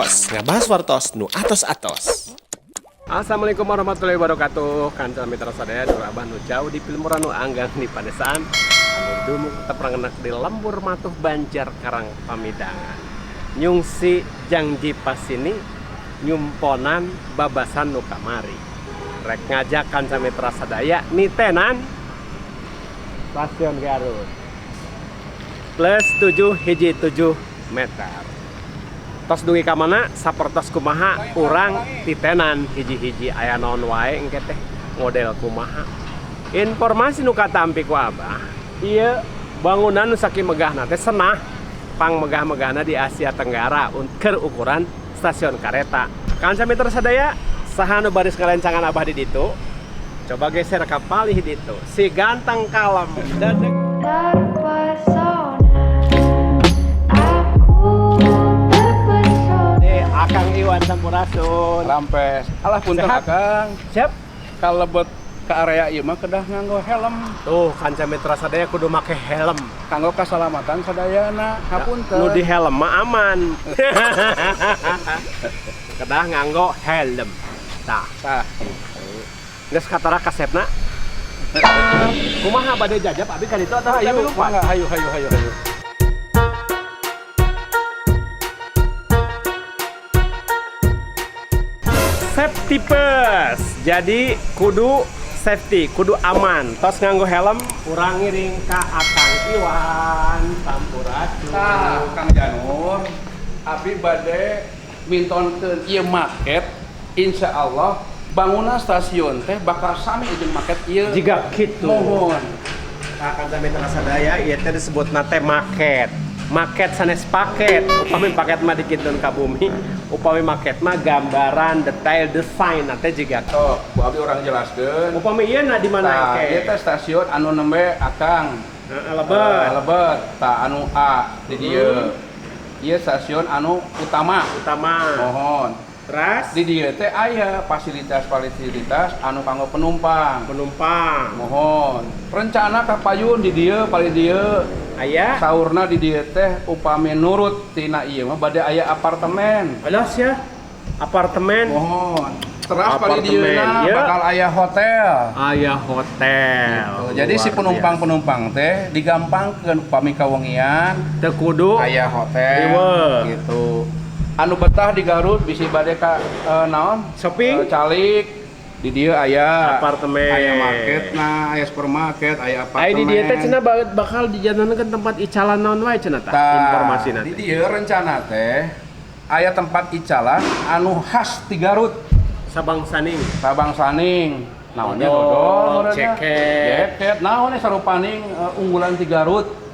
Wartos, ngabahas wartos nu atos-atos. Assalamualaikum warahmatullahi wabarakatuh. Kancal mitra sadaya nu abah nu jauh di Pilmora nu anggang di padesaan. Anu dumuk tetap rangenak di lembur matuh Banjar Karang Pamidangan. Nyungsi Jangji Pasini nyumponan babasan nu kamari. Rek ngajak kancal mitra sadaya nitenan Stasiun Garut. Plus 7 meter. Tos dugi ka mana sapertos kumaha urang titenan hiji-hiji aya naon wae engke teh model kumaha. Informasi nu katampi ku Abah, ieu bangunan nu saking megahna teh senah pang megah-megahna di Asia Tenggara keur ukuran stasiun kareta. Kanca mitra sadaya, saha nu baris ngalencangan Abah di ditu? Coba geser ka palih ditu. Si ganteng kalem dadeg Akang Iwan Sampurasun Rampes. Alah punten Akang. Siap? Kalebet ke area ieu mah kedah nganggo helm. Tuh, kanca mitra sadaya kudu make helm. Kanggo kasalamatan sadayana. Hapunten. Nu di helm mah aman. Kedah nganggo helm. Tah. Geus katara kasepna. Kumaha bade jajab abi ka ditu atawa Hayu, mangga hayu. Safety first. Jadi kudu safety, kudu aman. Tos nganggo helm, urang ngiring ka Akang Iwan Sampurasun. Tah, Kang Janur, abi bade mintonkeun ieu market. Insyaallah bangunan stasiun teh bakal sami jeung market ieu. Jiga kitu. Mohon. Nah, kanca mitra sadaya ieu teh disebutna teh market. Market sanes paket, upami paket mah dikitun ka bumi, upami market mah gambaran detail desain teh jiga. Oh, ku abi orang jelaskeun. Upami ieu na di mana Tah, ke? ieu teh stasiun anu nembe Akang. Lebet. Lebet. Tah anu A di dieu. Ieu stasiun anu utama. Mohon. Terus Di dieu teh aya fasilitas anu kanggo penumpang. Mohon. Rencana ka payun di dieu paling dieu. aya Saurna di dieu teh upami nurut tina ieu mah bade aya apartemen. alas ya apartemen. Mohon. Teras paling Apartemen, dieuna ya. bakal aya hotel. Aya hotel. Gitu. Jadi si penumpang-penumpang teh digampangkeun upami kawengian teu kudu aya hotel Ieu. gitu. Anu betah di Garut bisi bade ka naon? Shopping? Calik. Di dieu aya Apartemen. aya marketna, aya supermarket, aya apartemen. Ai di dieu teh cenah bakal dijadikan tempat icalan naon wae cenah tah informasina Di teh. dieu rencana teh aya tempat icalan anu khas ti Garut. Sabang Saning. Sabang Saning. Naonnya Dodol, dodol, ceket. naonnya sarupaning unggulan ti Garut.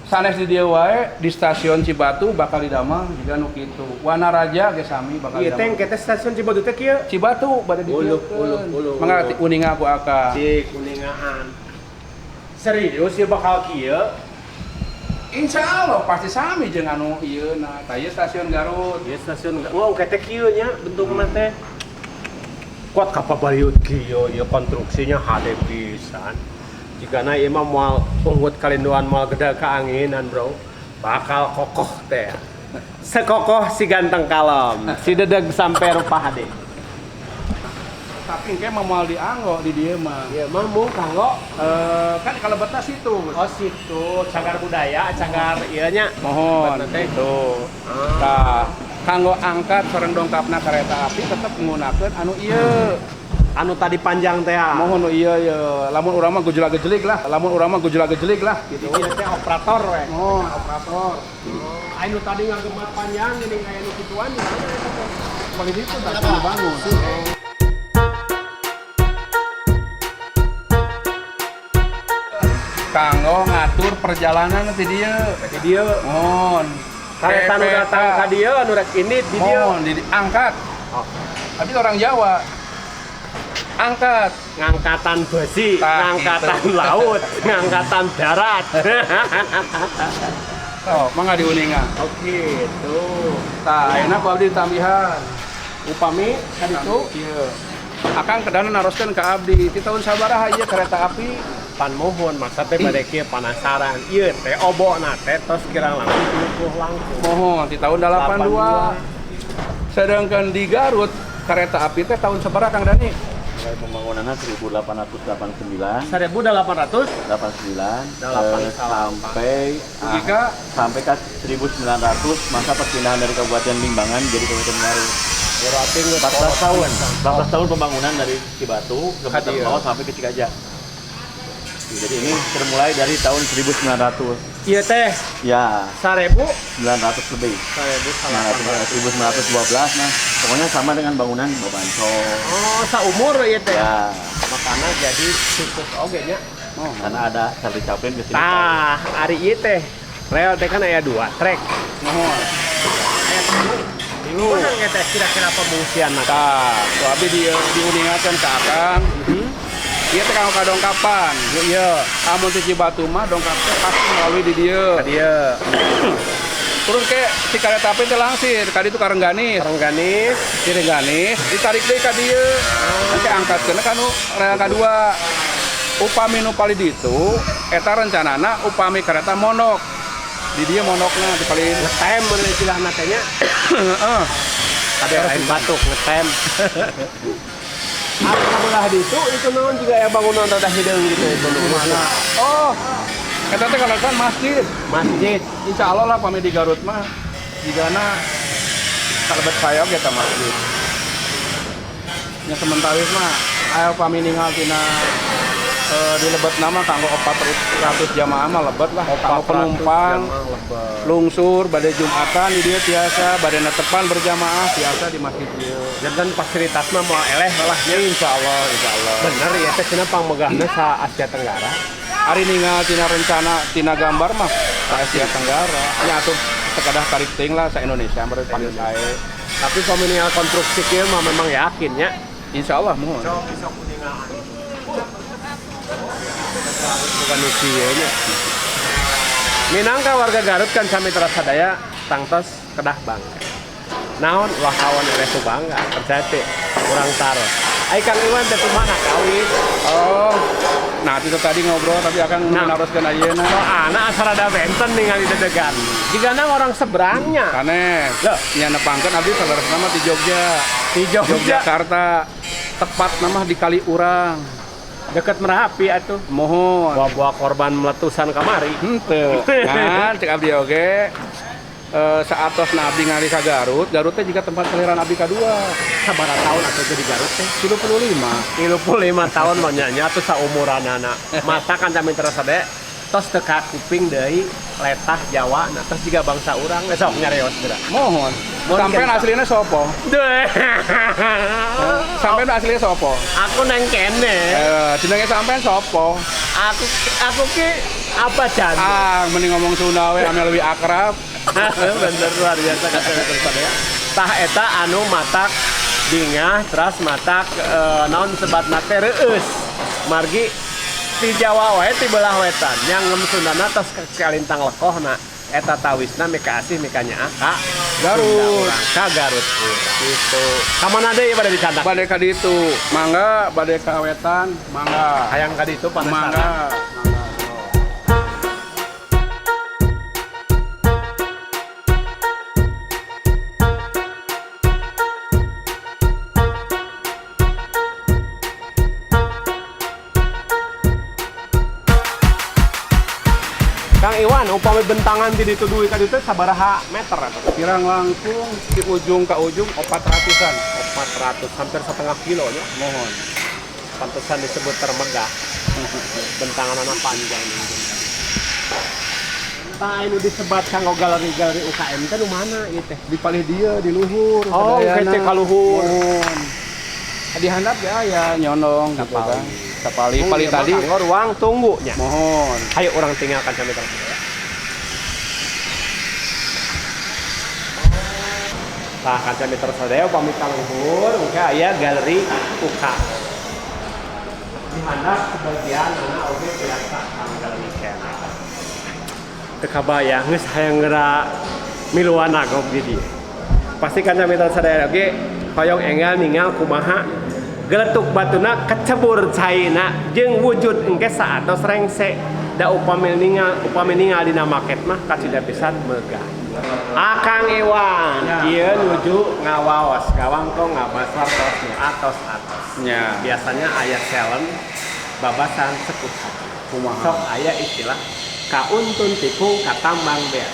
Sanes di dieu wae di stasiun Cibatu bakal didamel juga nu kitu. Wanaraja ge sami bakal Ieu teh engke teh stasiun Cibatu teh kieu. Cibatu bade Uluh. mangga uninga ku Akang. Cik kuningaan. Serius ieu bakal kieu? Insyaallah pasti sami jeung anu ieu na. Tah ieu stasiun Garut. Ieu stasiun ngau kete kieu nya bentukna teh. Kuat kapabariut kieu, ieu konstruksinya hade pisan. Jikana ieu mah moal unggut kalinduan moal geda kaanginan, Bro. Bakal kokoh teh. Sekokoh si ganteng kalem, si dedeg sampai rupa hade. Tapi engke mah moal dianggo di dieu mah. Ieu mah mung kanggo Kan kalebetna situ. oh situ cagar budaya, cagar ieu nya. Mohon Betna teh. itu. Tah, kanggo angkat sareng dongkapna kereta api tetep menggunakan anu ieu. Anu tadi panjang teh. Mohon ieu ya. Lamun urang mah gejela-gejelik lah. Gitu. Ieu teh operator we. Mohon operator. Anu tadi ngagemat panjang ini kayak nu kituan di mana eta teh? Paling itu tak dibangun. Kanggo ngatur perjalanan ti dieu. Di dieu Mohon. kareta nu datang ka dieu anu rek ini di dieu. Mohon angkat. Oh, Tapi orang Jawa. Angkat. ngangkatan besi, Tah, ngangkatan gitu. laut, ngangkatan darat. Oh, mangga diuningan. Oke, tuh. Tah, ayeuna ku abdi tambihan. Upami kaditu Ieu. Akang kedana naroskeun ka abdi. Ti tahun sabaraha ieu kereta api? pan mohon masa teh bade kieu panasaran. Ieu teh obona teh tos kirang langkung 70 langkung. Mohon di tahun 82. Sedangkan di Garut kereta api teh tahun sabaraha Kang Dani? Mulai pembangunannya 1889, 1800 sampai Jika sampai ke 1900 masa perpindahan dari Kabupaten Limbangan jadi Kabupaten Garut. berarti 14 tahun. 14 tahun pembangunan dari Cibatu ke Hadir. Putar sampai ke Cikajang. Jadi ini termulai dari tahun 1900. iya teh Ya, 1000 900 lebih. 1912 nah. Pokoknya sama dengan bangunan Bobanco. oh saumur iya teh Ya, makanya jadi sukses oge nya karena ada Charlie Chaplin ke sini. tah ari ieu teh rel teh kan aya 2 trek mohon. aya 3 mana ge teh kira-kira pengungsian na Tah, so abi diuningatkan ke Akang. Ieu teh kanggo kadongkapan. iya Amun di Cibatu mah dongkapnya pasti melalui di dieu. dia Terus ke si kereta api teh langsir, kadi itu Karengganis. Karengganis Di Rengganis ditarik deui ka dieu. Nanti angkatkeun ka nu rel kadua. Upami nu pali ditu eta rencanana upami kereta monok. Di dieu monokna dipalin. ngetem mun istilahna teh nya Heeh. ada lain batuk ngetem Aku sebelah itu naon juga ya bangunan rada hideung gitu itu Mana? Oh, eta teh kalasan masjid. masjid Insya Allah lah pami di Garut mah jigana kalebet sayap eta masjid. Nya sementara mah ayo pami ningal tina di lebet nama kanggo 400 jamaah mah lebet lah kanggo penumpang lungsur badai Jumatan di dia biasa badai netepan berjamaah biasa di masjid ieu. dan fasilitas mah mau eleh lah nya Insya Allah, insya Allah. bener ya teh cenah pangmegahna sa Asia Tenggara Hari ningal tina rencana tina gambar mah sa Asia Tenggara. Nya atuh sekadah tarik ting lah sa Indonesia berarti paling sae. tapi komunal konstruksi kieu mah memang yakin nya Insya Allah mohon. bisa kuningaan bukan usianya Minangka warga Garut kan sami terasa daya tangtos kedah bangga naon wakawan eleh tu bangga percaya teh urang taros ai Kang Iwan teh mana kawin Oh, nah itu tadi ngobrol tapi akan menaroskan ayeuna. soalna asal ada benten ningali dedegan jigana orang seberangnya Kane, Loh. nya nepangkeun abdi saudara nama di Jogja. di Jogja Yogyakarta. Tepat nama di Kaliurang. deket Merapi atuh Mohon. buah korban meletusan kamari Henteu. Kan cek abdi oge. Saatos na abdi ngali ka Garut, Garut teh juga tempat kelahiran abdi kadua. sabaraha tahun atuh jadi Garut teh 35. 35 tahun mah nya tuh saumuranana masa kan kami terasa deh tos teka kuping deui letah Jawa nah terus juga bangsa urang sok nyareos geura Mohon. Sampean aslinya sopo? Deh. Sampean aslinya sopo? Aku neng kene. Jenenge sampean sopo? Aku ki apa jan? Mending ngomong Sunda we ame lebih akrab. Bener luar biasa kata ya. Tah eta anu matak dingah terus matak naon sebatna teh reueus. Margi di Jawa wae ti belah wetan yang ngem Sundana tos kalintang lekohna eta tawisna mika asih mika nyaah ka Garut. Ka Garut gitu. Ka mana deui bade dicandak? Bade ka ditu, mangga bade ka wetan, mangga. Hayang ka ditu Mangga. panas. Kang Iwan, upami bentangan di ditu duit ka ditu sabaraha meter atuh? Kirang langkung di ujung ka ujung 400-an. 400 hampir setengah kilo nya. Mohon. Pantesan disebut termegah. Bentangan anak panjang. Tah anu disebat kanggo galeri-galeri UKM teh nu mana ieu teh? Di palih dia di luhur. Oh, sadayana. kece ka luhur. Mohon. Di handap ya aya nyondong gitu kan. Sapali pali tadi. Kanggo ruang tunggu nya. Mohon. Hayu orang tinggalkan kami terus ya. Tah kan kami terus sadaya upami ka luhur, engke aya galeri UKM. Di handap sebagian anak oge biasa kang galeri kene. Teu kabayang geus hayang geura miluan agok di dieu. Pasti kan kami terus sadaya oge hoyong enggal ningal kumaha geletuk batuna kecebur caina jeung wujud engke saatos rengse da upami ningal dina market mah kasida pisan megah. Akang Iwan, Ya. dia nuju ngawaos, gawangkong ngabaswartos nu atos-atos. Ya. Biasanya ayat selen, babasan sekut. Kumaha. Sok aya istilah kauntun tipung katambang beas.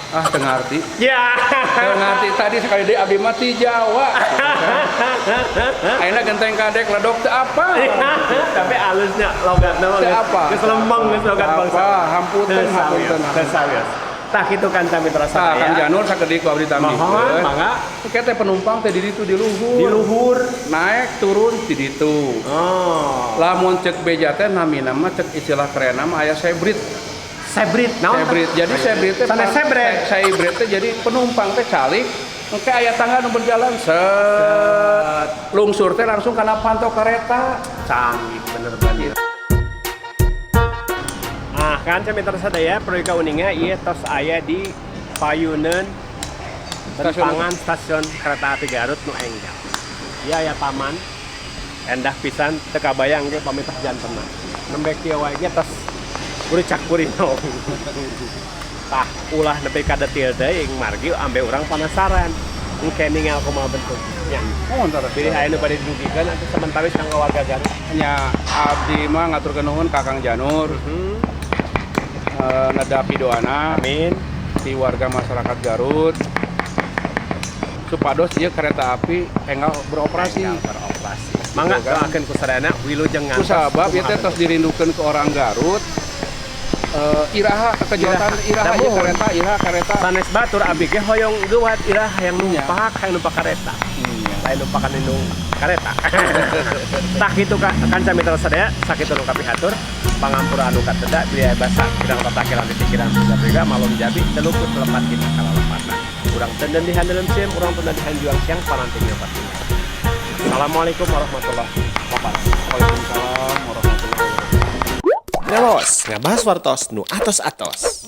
Ah, tengah arti. Ya. Tengah arti tadi sekali deh abdi mati Jawa. Ayeuna genteng kadek ledok teu apa. Tapi alusnya logatna mah Teu apa. geus lempeng geus logat Teu bangsa. apa, hampunten, hampunten. Tersawir. Tah kitu kan Cami terasa Tah Kang Janur sakedik ku abdi Mohon, tamikeun. mangga. Oke teh penumpang teh di ditu di luhur. Di luhur. Naik turun di ditu. Oh. Lamun cek beja teh namina mah cek istilah kerenna mah aya sebrit. Sebrit, naon? Sebrit. Jadi sebrit teh Sanes sebret. sebrit teh jadi penumpang teh calik engke aya tangga nu berjalan set. Lungsur teh langsung kana pantau kereta. Canggih bener-bener. Nah kan Cami terasa ya proyek uninga ieu tos aya di Payuneun Tempangan stasiun kereta api Garut nu enggal. Ieu aya taman endah pisan teu kabayang ge pamitah jantenna. Nembe kieu wae ge tos cak kurino. Tah ulah nepi ka detail teh yang margi ambe urang penasaran. Engke ningal kumaha bentuknya. Oh, entar. Pilih aya nu bade dirugikeun atuh sementara kanggo warga Garut. Nya abdi mah ngaturkeun nuhun ka Kang Janur. Nedapi doana Amin. di warga masyarakat Garut supados ieu kereta api enggal beroperasi. Beroperasi. Mangga doakeun ku sadayana wilujeng Ku ngantos. sabab ieu teh tos dirindukeun ke orang Garut. Iraha kegiatan iraha ieu kereta iraha kereta. Sanes batur abdi ge hoyong geuwat irah hayang numpak, hayang numpak kareta. Lain numpakan indung kareta. Tah kitu kan Cami terus sadaya sakitu nu kapihatur pangampura anu kateda biaya basa kirang tatakelan di pikiran priga malum jabi telukut lepat kita kala lepatna. Urang teu di handelem sim, urang teu di hanjuang siang paranting pasti. Assalamualaikum warahmatullahi wabarakatuh. Waalaikumsalam warahmatullahi wabarakatuh. Ngelos, ngabahas wartos nu atos-atos.